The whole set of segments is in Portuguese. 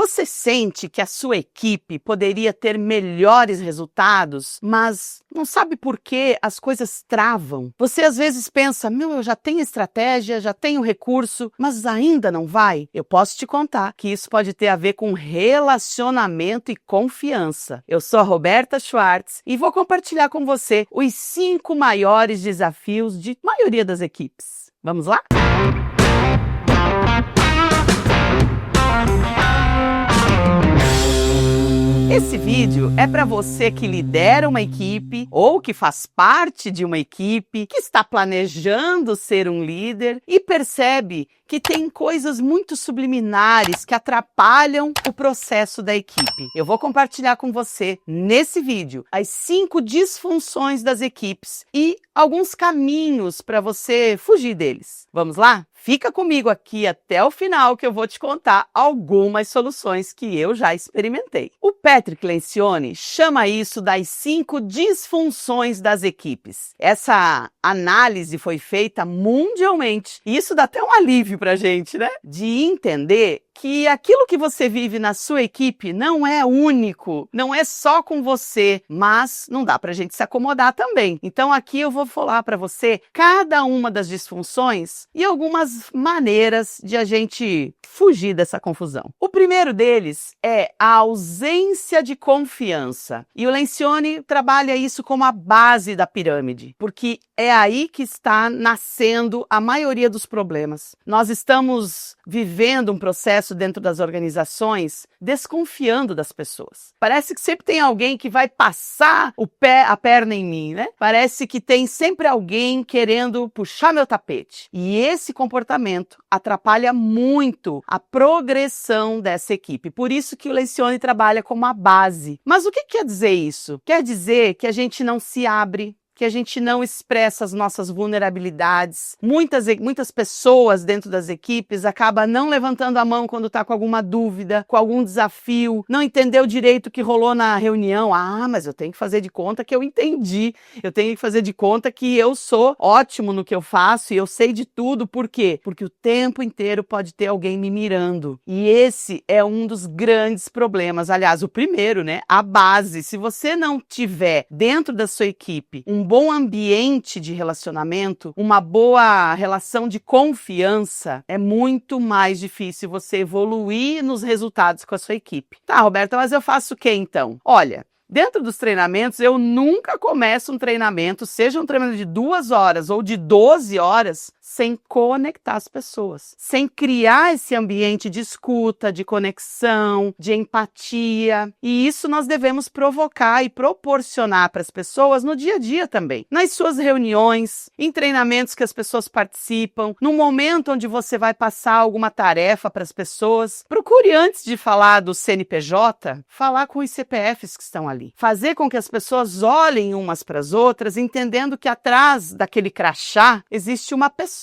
Você sente que a sua equipe poderia ter melhores resultados, mas não sabe por que as coisas travam? Você às vezes pensa, eu já tenho estratégia, já tenho recurso, mas ainda não vai? Eu posso te contar que isso pode ter a ver com relacionamento e confiança. Eu sou a Roberta Schwartz e vou compartilhar com você os 5 maiores desafios de maioria das equipes. Vamos lá? Esse vídeo é para você que lidera uma equipe ou que faz parte de uma equipe, que está planejando ser um líder e percebe que tem coisas muito subliminares que atrapalham o processo da equipe. Eu vou compartilhar com você, nesse vídeo, as 5 disfunções das equipes e alguns caminhos para você fugir deles. Vamos lá? Fica comigo aqui até o final que eu vou te contar algumas soluções que eu já experimentei. O Patrick Lencioni chama isso das 5 disfunções das equipes. Essa análise foi feita mundialmente e isso dá até um alívio pra gente, né? De entender que aquilo que você vive na sua equipe não é único, não é só com você, mas não dá pra gente se acomodar também. Então aqui eu vou falar para você cada uma das disfunções e algumas maneiras de a gente fugir dessa confusão. O primeiro deles é a ausência de confiança. E o Lencioni trabalha isso como a base da pirâmide, porque é aí que está nascendo a maioria dos problemas. Nós estamos vivendo um processo dentro das organizações desconfiando das pessoas. Parece que sempre tem alguém que vai passar a perna em mim, né? Parece que tem sempre alguém querendo puxar meu tapete. E esse comportamento atrapalha muito a progressão dessa equipe. Por isso que o Lencioni trabalha como a base. Mas o que quer dizer isso? Quer dizer que a gente não se abre, que a gente não expressa as nossas vulnerabilidades. Muitas pessoas dentro das equipes acabam não levantando a mão quando está com alguma dúvida, com algum desafio, não entendeu direito o que rolou na reunião. Mas eu tenho que fazer de conta que eu entendi, eu tenho que fazer de conta que eu sou ótimo no que eu faço e eu sei de tudo. Por quê? Porque o tempo inteiro pode ter alguém me mirando. E esse é um dos grandes problemas. Aliás, o primeiro, né? A base. Se você não tiver dentro da sua equipe um bom ambiente de relacionamento, uma boa relação de confiança, é muito mais difícil você evoluir nos resultados com a sua equipe. Tá, Roberta, mas eu faço o quê então? Olha, dentro dos treinamentos, eu nunca começo um treinamento, seja um treinamento de 2 horas ou de 12 horas, sem conectar as pessoas, sem criar esse ambiente de escuta, de conexão, de empatia. E isso nós devemos provocar e proporcionar para as pessoas no dia a dia também. Nas suas reuniões, em treinamentos que as pessoas participam, no momento onde você vai passar alguma tarefa para as pessoas, procure antes de falar do CNPJ, falar com os CPFs que estão ali. Fazer com que as pessoas olhem umas para as outras, entendendo que atrás daquele crachá existe uma pessoa,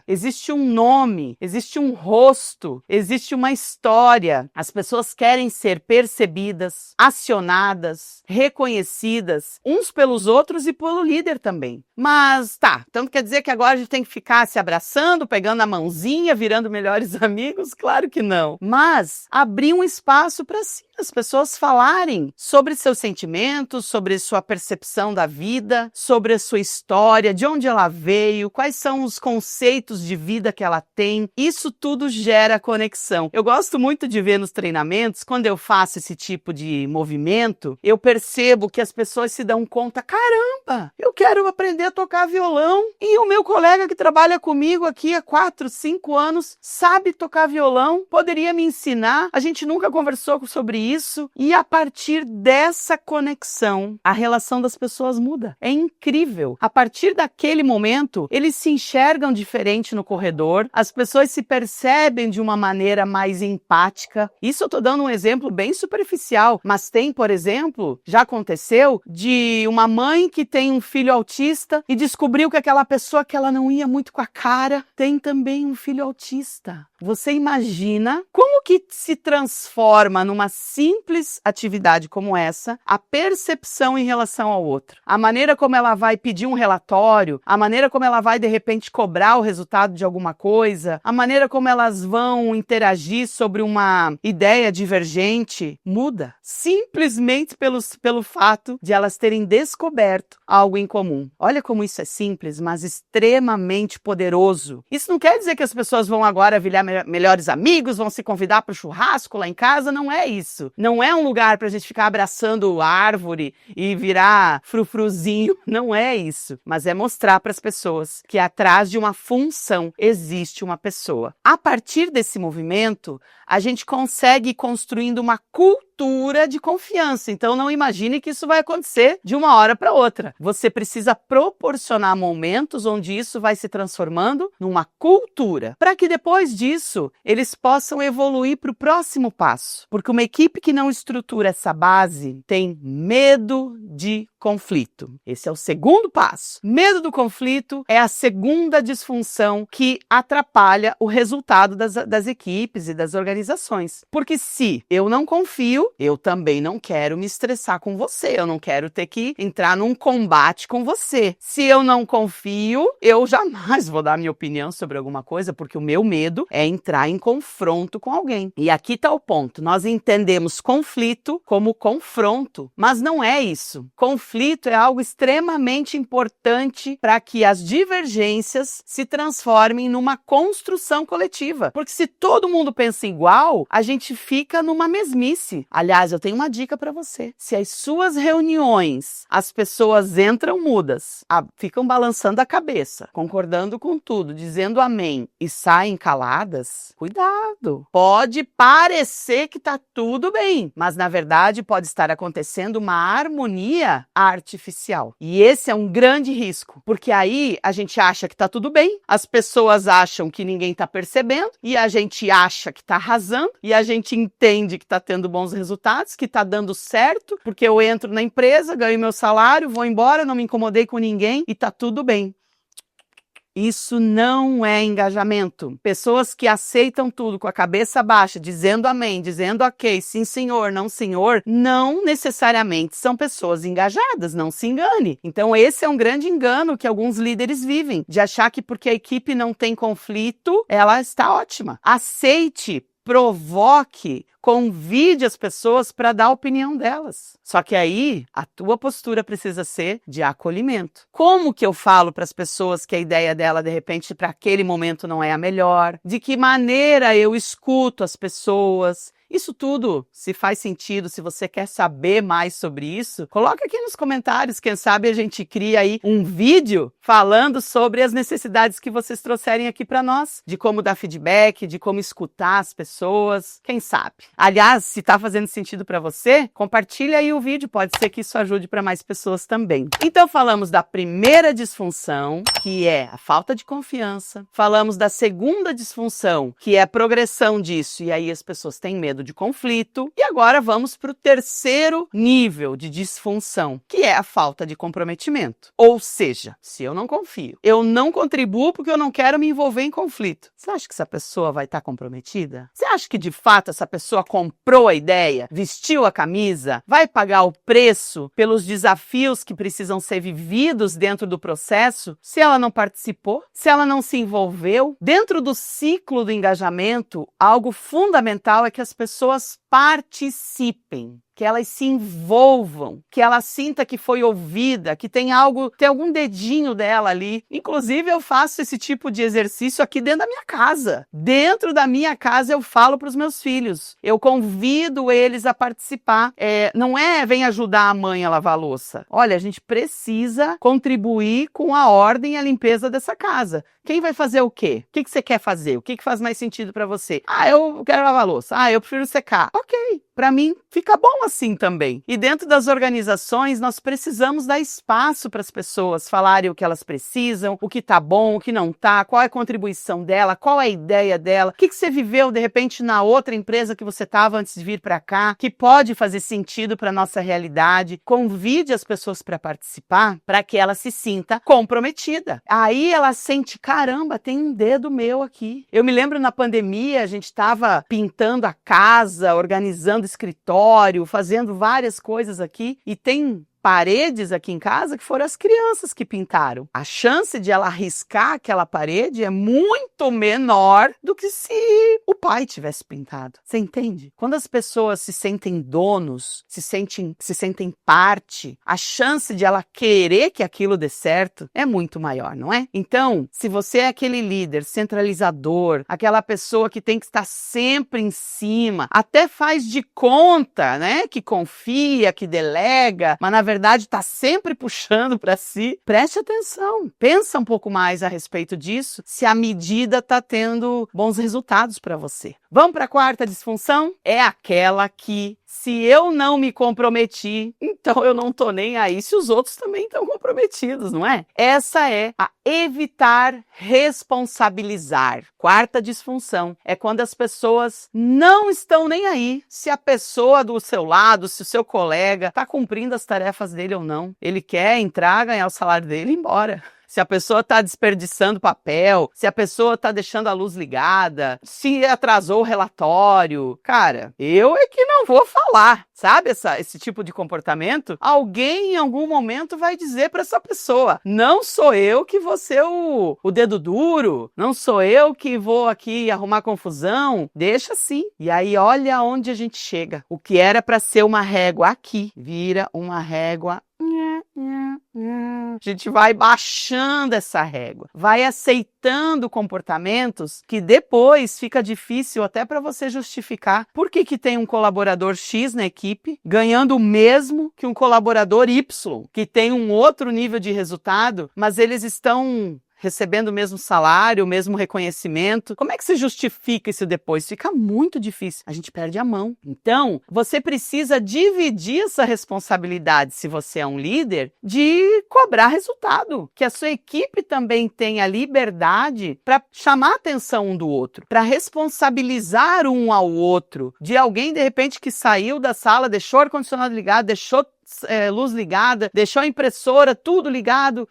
existe um nome, existe um rosto, existe uma história. As pessoas querem ser percebidas, acionadas, reconhecidas, uns pelos outros e pelo líder também. Mas tá, então quer dizer que agora a gente tem que ficar se abraçando, pegando a mãozinha, virando melhores amigos? Claro que não. Mas abrir um espaço para sim as pessoas falarem sobre seus sentimentos, sobre sua percepção da vida, sobre a sua história, de onde ela veio, quais são os conceitos de vida que ela tem. Isso tudo gera conexão. Eu gosto muito de ver nos treinamentos, quando eu faço esse tipo de movimento, eu percebo que as pessoas se dão conta, caramba, eu quero aprender a tocar violão e o meu colega que trabalha comigo aqui há 4, 5 anos sabe tocar violão, poderia me ensinar, a gente nunca conversou sobre isso, e a partir dessa conexão, a relação das pessoas muda. É incrível. A partir daquele momento, eles se enxergam diferente no corredor, as pessoas se percebem de uma maneira mais empática. Isso eu tô dando um exemplo bem superficial, mas tem, por exemplo, já aconteceu, de uma mãe que tem um filho autista autista e descobriu que aquela pessoa que ela não ia muito com a cara tem também um filho autista. Você imagina como que se transforma numa simples atividade como essa a percepção em relação ao outro. A maneira como ela vai pedir um relatório, a maneira como ela vai de repente cobrar o resultado de alguma coisa, a maneira como elas vão interagir sobre uma ideia divergente muda. Simplesmente pelo fato de elas terem descoberto algo em comum. Olha como isso é simples, mas extremamente poderoso. Isso não quer dizer que as pessoas vão agora virar melhores amigos, vão se convidar para o churrasco lá em casa, não é isso. Não é um lugar para a gente ficar abraçando árvore e virar frufruzinho, não é isso. Mas é mostrar para as pessoas que atrás de uma função existe uma pessoa. A partir desse movimento, a gente consegue ir construindo uma cultura de confiança. Então não imagine que isso vai acontecer de uma hora para outra. Você precisa proporcionar momentos onde isso vai se transformando numa cultura, para que depois disso eles possam evoluir para o próximo passo. Porque uma equipe que não estrutura essa base tem medo de conflito. Esse é o segundo passo. Medo do conflito é a segunda disfunção que atrapalha o resultado das equipes e das organizações. Porque se eu não confio, eu também não quero me estressar com você, eu não quero ter que entrar num combate com você. Se eu não confio, eu jamais vou dar minha opinião sobre alguma coisa, porque o meu medo é entrar em confronto com alguém. E aqui está o ponto. Nós entendemos conflito como confronto, mas não é isso. Conflito é algo extremamente importante para que as divergências se transformem numa construção coletiva. Porque se todo mundo pensa igual, a gente fica numa mesmice. Aliás, eu tenho uma dica para você. Se as suas reuniões, as pessoas entram mudas, ficam balançando a cabeça, concordando com tudo, dizendo amém e saem caladas, cuidado. Pode parecer que está tudo bem, mas na verdade pode estar acontecendo uma harmonia artificial. E esse é um grande risco, porque aí a gente acha que tá tudo bem, as pessoas acham que ninguém tá percebendo, e a gente acha que tá arrasando, e a gente entende que tá tendo bons resultados, que tá dando certo, porque eu entro na empresa, ganho meu salário, vou embora, não me incomodei com ninguém, e tá tudo bem. Isso não é engajamento. Pessoas que aceitam tudo com a cabeça baixa, dizendo amém, dizendo ok, sim senhor, não necessariamente são pessoas engajadas, não se engane. Então esse é um grande engano que alguns líderes vivem, de achar que porque a equipe não tem conflito, ela está ótima. Aceite, provoque, convide as pessoas para dar a opinião delas. Só que aí, a tua postura precisa ser de acolhimento. Como que eu falo para as pessoas que a ideia dela, de repente, para aquele momento não é a melhor? De que maneira eu escuto as pessoas? Isso tudo, se faz sentido, se você quer saber mais sobre isso, coloca aqui nos comentários, quem sabe a gente cria aí um vídeo falando sobre as necessidades que vocês trouxerem aqui para nós, de como dar feedback, de como escutar as pessoas, quem sabe. Aliás, se está fazendo sentido para você, compartilha aí o vídeo, pode ser que isso ajude para mais pessoas também. Então falamos da primeira disfunção, que é a falta de confiança, falamos da segunda disfunção, que é a progressão disso, e aí as pessoas têm medo de conflito. E agora vamos para o terceiro nível de disfunção, que é a falta de comprometimento. Ou seja, se eu não confio, eu não contribuo porque eu não quero me envolver em conflito. Você acha que essa pessoa vai estar comprometida? Você acha que de fato essa pessoa comprou a ideia, vestiu a camisa, vai pagar o preço pelos desafios que precisam ser vividos dentro do processo, se ela não participou, se ela não se envolveu? Dentro do ciclo do engajamento, algo fundamental é que as pessoas participem, que elas se envolvam, que ela sinta que foi ouvida, que tem algum dedinho dela ali. Inclusive, eu faço esse tipo de exercício aqui dentro da minha casa. Dentro da minha casa, eu falo para os meus filhos. Eu convido eles a participar. Não é vem ajudar a mãe a lavar a louça. Olha, a gente precisa contribuir com a ordem e a limpeza dessa casa. Quem vai fazer o quê? O que você quer fazer? O que faz mais sentido para você? Eu quero lavar a louça. Eu prefiro secar. Ok. para mim fica bom assim também. E dentro das organizações nós precisamos dar espaço para as pessoas falarem o que elas precisam, o que tá bom, o que não tá, qual é a contribuição dela, qual é a ideia dela, o que você viveu de repente na outra empresa que você estava antes de vir para cá, que pode fazer sentido para nossa realidade. Convide as pessoas para participar, para que ela se sinta comprometida. Aí ela sente, caramba, tem um dedo meu aqui. Eu me lembro na pandemia, a gente estava pintando a casa, organizando escritório, fazendo várias coisas aqui, e tem paredes aqui em casa que foram as crianças que pintaram. A chance de ela riscar aquela parede é muito menor do que se o pai tivesse pintado. Você entende? Quando as pessoas se sentem donos, se sentem parte, a chance de ela querer que aquilo dê certo é muito maior, não é? Então, se você é aquele líder centralizador, aquela pessoa que tem que estar sempre em cima, até faz de conta, né, que confia, que delega, mas na verdade está sempre puxando para si, preste atenção, pensa um pouco mais a respeito disso, se a medida está tendo bons resultados para você. Vamos para a quarta disfunção? É aquela que, se eu não me comprometi, então eu não tô nem aí se os outros também estão comprometidos, não é? Essa é a evitar responsabilizar. Quarta disfunção é quando as pessoas não estão nem aí se a pessoa do seu lado, se o seu colega está cumprindo as tarefas dele ou não. Ele quer entrar, ganhar o salário dele e ir embora. Se a pessoa está desperdiçando papel, se a pessoa está deixando a luz ligada, se atrasou o relatório. Cara, eu é que não vou falar. Sabe esse tipo de comportamento? Alguém em algum momento vai dizer para essa pessoa, não sou eu que vou ser o dedo duro, não sou eu que vou aqui arrumar confusão, deixa assim. E aí olha onde a gente chega. O que era para ser uma régua aqui, vira uma régua. A gente vai baixando essa régua, vai aceitando comportamentos que depois fica difícil até para você justificar por que tem um colaborador X na equipe ganhando o mesmo que um colaborador Y, que tem um outro nível de resultado, mas eles estão recebendo o mesmo salário, o mesmo reconhecimento. Como é que se justifica isso depois? Fica muito difícil. A gente perde a mão. Então, você precisa dividir essa responsabilidade, se você é um líder, de cobrar resultado. Que a sua equipe também tenha liberdade para chamar a atenção um do outro, para responsabilizar um ao outro. De alguém, de repente, que saiu da sala, deixou o ar-condicionado ligado, deixou luz ligada, deixou a impressora, tudo ligado,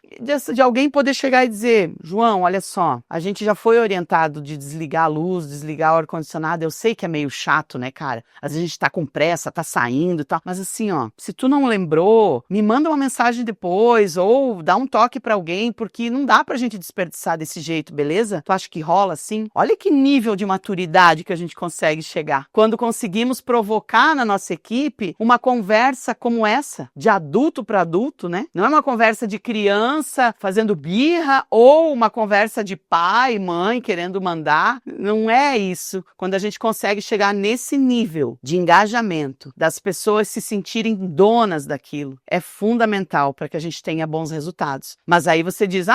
de alguém poder chegar e dizer, João, olha só, a gente já foi orientado de desligar a luz, desligar o ar-condicionado, eu sei que é meio chato, né, cara? Às vezes a gente tá com pressa, tá saindo e tal, mas assim, ó, se tu não lembrou, me manda uma mensagem depois, ou dá um toque pra alguém, porque não dá pra gente desperdiçar desse jeito, beleza? Tu acha que rola assim? Olha que nível de maturidade que a gente consegue chegar. Quando conseguimos provocar na nossa equipe uma conversa como essa, de adulto para adulto, né? Não é uma conversa de criança fazendo birra ou uma conversa de pai, mãe querendo mandar. Não é isso. Quando a gente consegue chegar nesse nível de engajamento, das pessoas se sentirem donas daquilo, é fundamental para que a gente tenha bons resultados. Mas aí você diz,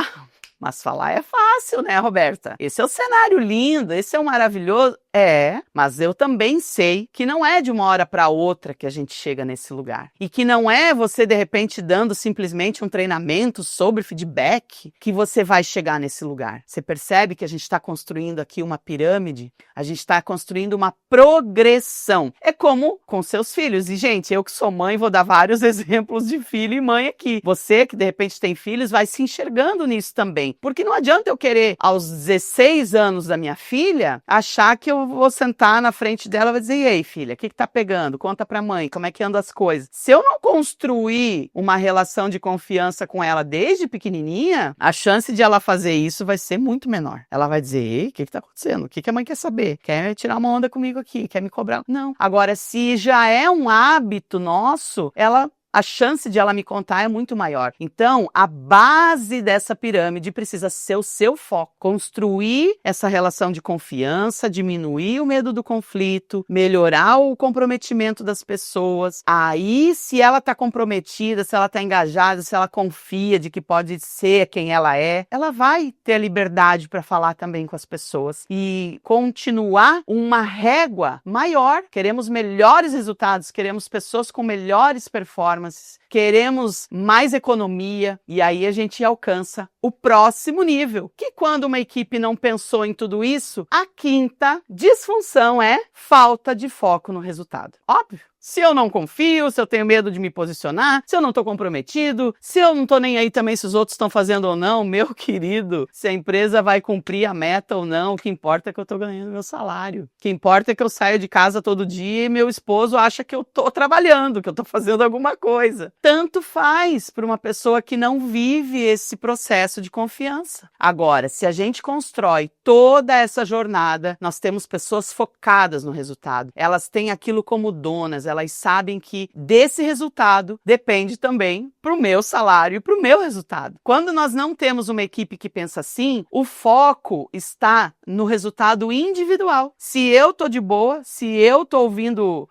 mas falar é fácil, né, Roberta? Esse é o cenário lindo, esse é o maravilhoso. É, mas eu também sei que não é de uma hora para outra que a gente chega nesse lugar. E que não é você, de repente, dando simplesmente um treinamento sobre feedback que você vai chegar nesse lugar. Você percebe que a gente está construindo aqui uma pirâmide? A gente está construindo uma progressão. É como com seus filhos. E, gente, eu que sou mãe, vou dar vários exemplos de filho e mãe aqui. Você que, de repente, tem filhos, vai se enxergando nisso também. Porque não adianta eu querer, aos 16 anos da minha filha, achar que eu vou sentar na frente dela e vou dizer, e aí, filha, o que tá pegando? Conta pra mãe, como é que andam as coisas? Se eu não construir uma relação de confiança com ela desde pequenininha, a chance de ela fazer isso vai ser muito menor. Ela vai dizer, ei, o que tá acontecendo? O que a mãe quer saber? Quer tirar uma onda comigo aqui? Quer me cobrar? Não. Agora, se já é um hábito nosso, ela a chance de ela me contar é muito maior. Então, a base dessa pirâmide precisa ser o seu foco. Construir essa relação de confiança, diminuir o medo do conflito, melhorar o comprometimento das pessoas. Aí, se ela está comprometida, se ela está engajada, se ela confia de que pode ser quem ela é, ela vai ter a liberdade para falar também com as pessoas e continuar uma régua maior. Queremos melhores resultados, queremos pessoas com melhores performances, queremos mais economia, e aí a gente alcança o próximo nível, que quando uma equipe não pensou em tudo isso, a quinta disfunção é falta de foco no resultado. Óbvio. Se eu não confio, se eu tenho medo de me posicionar, se eu não estou comprometido, se eu não estou nem aí também se os outros estão fazendo ou não, meu querido, se a empresa vai cumprir a meta ou não, o que importa é que eu estou ganhando meu salário. O que importa é que eu saio de casa todo dia e meu esposo acha que eu estou trabalhando, que eu estou fazendo alguma coisa. Tanto faz para uma pessoa que não vive esse processo de confiança. Agora, se a gente constrói toda essa jornada, nós temos pessoas focadas no resultado. Elas têm aquilo como donas, elas sabem que desse resultado depende também para o meu salário e para o meu resultado. Quando nós não temos uma equipe que pensa assim, o foco está no resultado individual. Se eu tô de boa, se eu tô ouvindo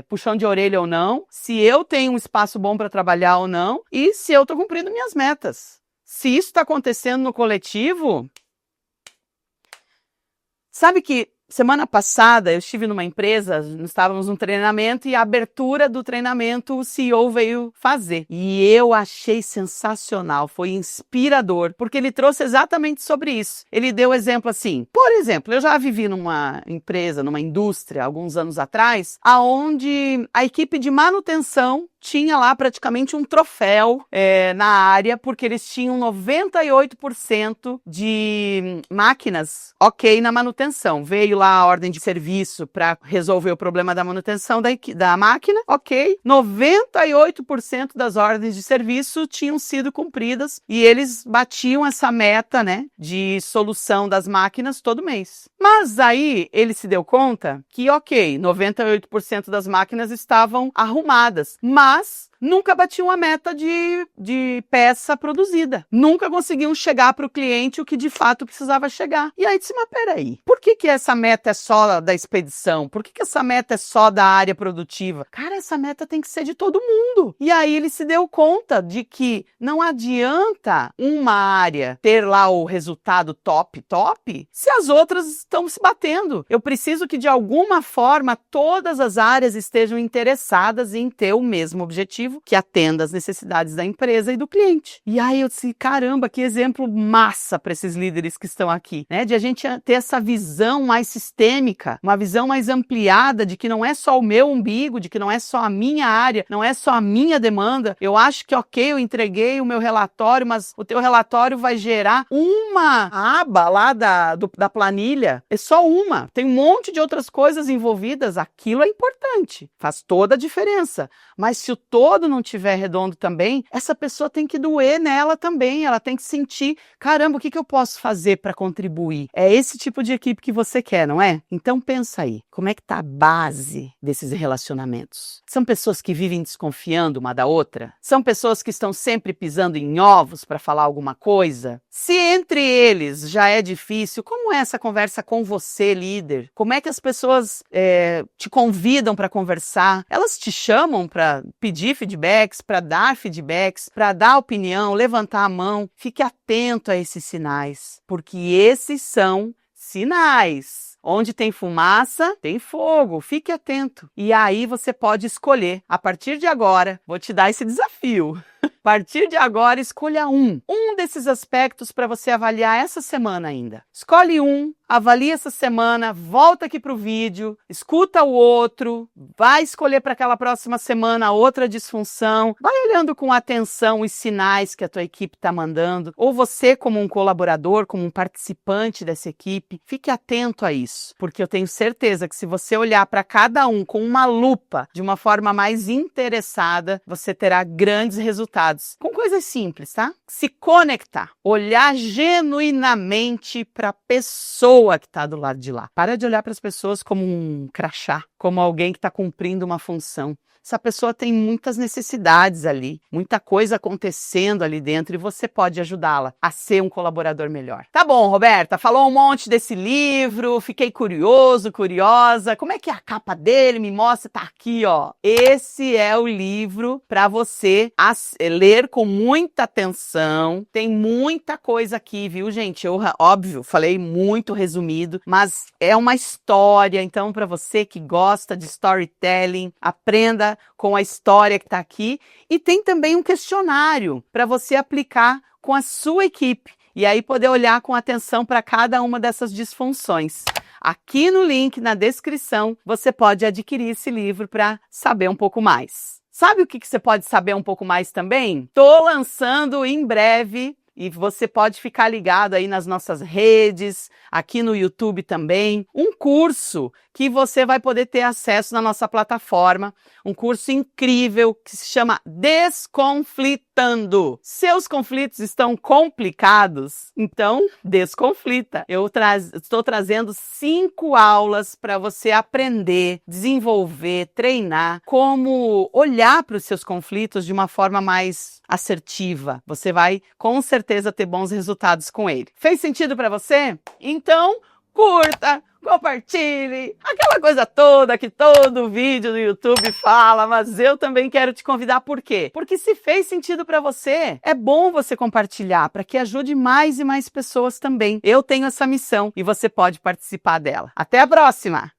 puxão de orelha ou não, se eu tenho um espaço bom para trabalhar ou não, e se eu tô cumprindo minhas metas. Se isso está acontecendo no coletivo, sabe que semana passada eu estive numa empresa, nós estávamos num treinamento e a abertura do treinamento o CEO veio fazer. E eu achei sensacional, foi inspirador, porque ele trouxe exatamente sobre isso. Ele deu exemplo assim, por exemplo, eu já vivi numa empresa, numa indústria, alguns anos atrás, aonde a equipe de manutenção tinha lá praticamente um troféu na área, porque eles tinham 98% de máquinas ok na manutenção. Veio lá a ordem de serviço para resolver o problema da manutenção da máquina, ok. 98% das ordens de serviço tinham sido cumpridas e eles batiam essa meta, né, de solução das máquinas todo mês. Mas aí ele se deu conta que, ok, 98% das máquinas estavam arrumadas, mas nunca batiam a meta de peça produzida. Nunca conseguiam chegar para o cliente o que de fato precisava chegar. E aí disse, mas peraí, por que essa meta é só da expedição? Por que essa meta é só da área produtiva? Cara, essa meta tem que ser de todo mundo. E aí ele se deu conta de que não adianta uma área ter lá o resultado top, se as outras estão se batendo. Eu preciso que de alguma forma todas as áreas estejam interessadas em ter o mesmo objetivo, que atenda às necessidades da empresa e do cliente. E aí eu disse, caramba, que exemplo massa para esses líderes que estão aqui, né? De a gente ter essa visão mais sistêmica, uma visão mais ampliada de que não é só o meu umbigo, de que não é só a minha área, não é só a minha demanda. Eu acho que ok, eu entreguei o meu relatório, mas o teu relatório vai gerar uma aba lá da planilha. É só uma. Tem um monte de outras coisas envolvidas. Aquilo é importante. Faz toda a diferença. Mas se o todo não estiver redondo também, essa pessoa tem que doer nela também. Ela tem que sentir, caramba, o que eu posso fazer para contribuir? É esse tipo de equipe que você quer, não é? Então pensa aí, como é que tá a base desses relacionamentos? São pessoas que vivem desconfiando uma da outra? São pessoas que estão sempre pisando em ovos para falar alguma coisa? Se entre eles já é difícil, como é essa conversa com você, líder? Como é que as pessoas te convidam para conversar? Elas te chamam para pedir feedbacks, para dar opinião, levantar a mão? Fique atento a esses sinais, porque esses são sinais. Onde tem fumaça, tem fogo. Fique atento. E aí você pode escolher. A partir de agora, vou te dar esse desafio. A partir de agora, escolha um desses aspectos para você avaliar essa semana ainda. Escolhe avalia essa semana, volta aqui para o vídeo, escuta o outro, vai escolher para aquela próxima semana outra disfunção, vai olhando com atenção os sinais que a tua equipe está mandando, ou você como um colaborador, como um participante dessa equipe, fique atento a isso, porque eu tenho certeza que se você olhar para cada um com uma lupa, de uma forma mais interessada, você terá grandes resultados. Com coisas simples, tá? Se conectar, olhar genuinamente para a pessoa que está do lado de lá. Para de olhar para as pessoas como um crachá, como alguém que está cumprindo uma função. Essa pessoa tem muitas necessidades ali, muita coisa acontecendo ali dentro e você pode ajudá-la a ser um colaborador melhor. Tá bom, Roberta, falou um monte desse livro, fiquei curioso, curiosa. Como é que é a capa dele? Me mostra, tá aqui, ó. Esse é o livro para você ler com muita atenção. Tem muita coisa aqui, viu, gente? Eu, óbvio, falei muito resumido, mas é uma história. Então, para você que gosta de storytelling, aprenda com a história que está aqui. E tem também um questionário para você aplicar com a sua equipe. E aí poder olhar com atenção para cada uma dessas disfunções. Aqui no link, na descrição, você pode adquirir esse livro para saber um pouco mais. Sabe o que você pode saber um pouco mais também? Estou lançando em breve, e você pode ficar ligado aí nas nossas redes, aqui no YouTube também, um curso que você vai poder ter acesso na nossa plataforma, um curso incrível que se chama Desconflitando. Seus conflitos estão complicados? Então, desconflita. Eu estou trazendo 5 aulas para você aprender, desenvolver, treinar, como olhar para os seus conflitos de uma forma mais assertiva. Você vai, com certeza, ter bons resultados com ele. Fez sentido para você? Então, curta, compartilhe, aquela coisa toda que todo vídeo do YouTube fala, mas eu também quero te convidar. Por quê? Porque se fez sentido para você, é bom você compartilhar para que ajude mais e mais pessoas também. Eu tenho essa missão e você pode participar dela. Até a próxima!